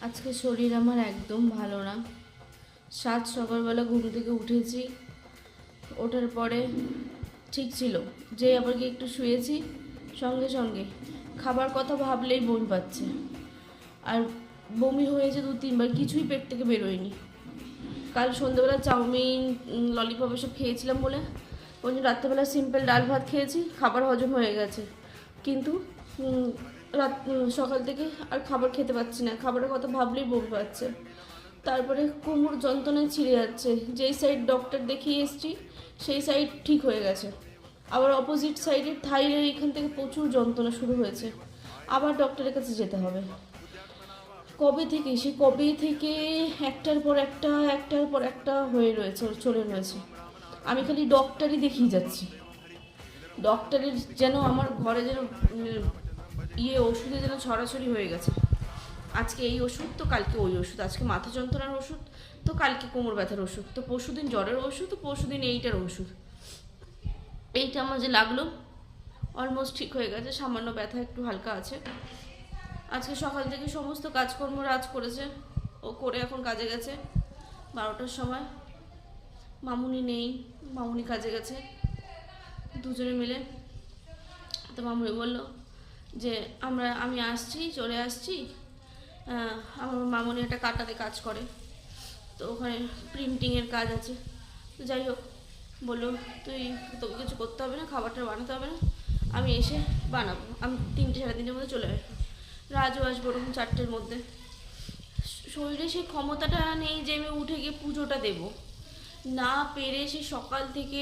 আজকে শরীর আমার একদম ভালো না। সকালবেলা ঘুম থেকে উঠেছি, ওঠার পরে ঠিক ছিল, যে আবার গিয়ে একটু শুয়েছি, সঙ্গে সঙ্গে খাবার কথা ভাবলেই বমি পাচ্ছে। আর বমি হয়েছে 2-3 বার, কিছুই পেট থেকে বেরোয়নি। কাল সন্ধ্যেবেলা চাউমিন ললিপপ এসব খেয়েছিলাম বলে ওই জন্য রাত্রেবেলা সিম্পল ডাল ভাত খেয়েছি, খাবার হজম হয়ে গেছে। কিন্তু সকাল থেকে আর খাবার খেতে পাচ্ছি না, খাবারের কথা ভাবলেই বমি পাচ্ছে। তারপরে কোমর যন্ত্রণায় ছিঁড়ে যাচ্ছে, যেই সাইড ডক্টর দেখিয়ে এসেছি সেই সাইড ঠিক হয়ে গেছে, আবার অপোজিট সাইডের থাইয়ের এখান থেকে প্রচুর যন্ত্রণা শুরু হয়েছে, আবার ডক্টরের কাছে যেতে হবে। কবে থেকে একটার পর একটা হয়ে রয়েছে, চলে রয়েছে। আমি খালি ডক্টরই দেখিয়ে যাচ্ছি, ডক্টরের যেন আমার ঘরে যেন ওষুধে যেন ছড়াছড়ি হয়ে গেছে। আজকে এই ওষুধ তো কালকে ওই ওষুধ, আজকে মাথা যন্ত্রণার ওষুধ তো কালকে কোমর ব্যথার ওষুধ, তো পরশুদিন জ্বরের ওষুধ তো পরশুদিন এইটার ওষুধ। এইটা আমার যে লাগলো অলমোস্ট ঠিক হয়ে গেছে, সামান্য ব্যথা একটু হালকা আছে। আজকে সকাল থেকে সমস্ত কাজকর্ম রাজ করেছে, ও করে এখন কাজে গেছে 12টার সময়। মামুনি নেই, মামুনি কাজে গেছে, দুজনে মিলে। তো মামুনি বললো যে আমি চলে আসছি। আমার মামুনি একটা কাটাতে কাজ করে, তো ওখানে প্রিন্টিংয়ের কাজ আছে। তো যাই হোক, বললো তোকে কিছু করতে হবে না, খাবারটা বানাতে হবে না, আমি এসে বানাবো। আমি 3-3:30 মধ্যে চলে আসবো, রাজও আসবো ওরকম 4টের মধ্যে। শরীরে সেই ক্ষমতাটা নেই যে আমি উঠে গিয়ে পুজোটা দেব, না পেরে সে সকাল থেকে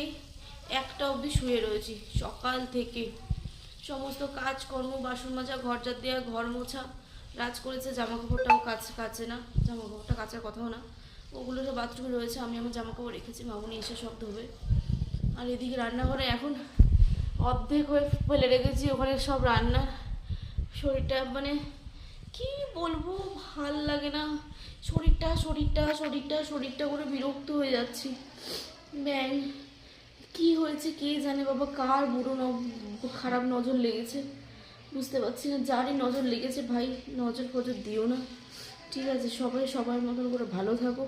1টা অবধি শুয়ে রয়েছি। সকাল থেকে সমস্ত কাজকর্ম, বাসন মাজা, ঘর ঝাড় দেওয়া, ঘর মোছা, রাজ করেছে। জামা কাপড়টাও কাচে না, জামা কাপড়টা কাচার কথাও না, ওগুলো সব বাথরুমে রয়েছে। আমি আমার জামা কাপড় রেখেছি, মামুনি এসে সব ধোবে। আর এদিকে রান্নাঘরে এখন অর্ধেক হয়ে ফেলে রেখেছি, ওখানে সব রান্না। শরীরটা মানে কি বলবো, ভাল লাগে না। শরীরটা করে বিরক্ত হয়ে যাচ্ছি। ব্যাং কি হয়েছে কে জানে বাবা, কার খারাপ নজর লেগেছে বুঝতে পারছি না। যারই নজর লেগেছে ভাই, নজর ফজর দিও না, ঠিক আছে? সবাই সবার মতন করে ভালো থাকো।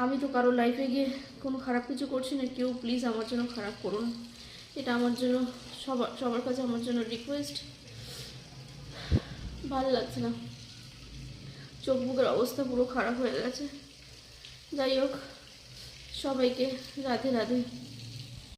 আমি তো কারো লাইফে গিয়ে কোনো খারাপ কিছু করছি না, কেউ প্লিজ আমার জন্য খারাপ করো না, এটা আমার জন্য সবার কাছে আমার জন্য রিকোয়েস্ট। ভালো লাগছে না, চোখ মুখের অবস্থা পুরো খারাপ হয়ে গেছে। যাই হোক, সবাইকে রাধে রাধে।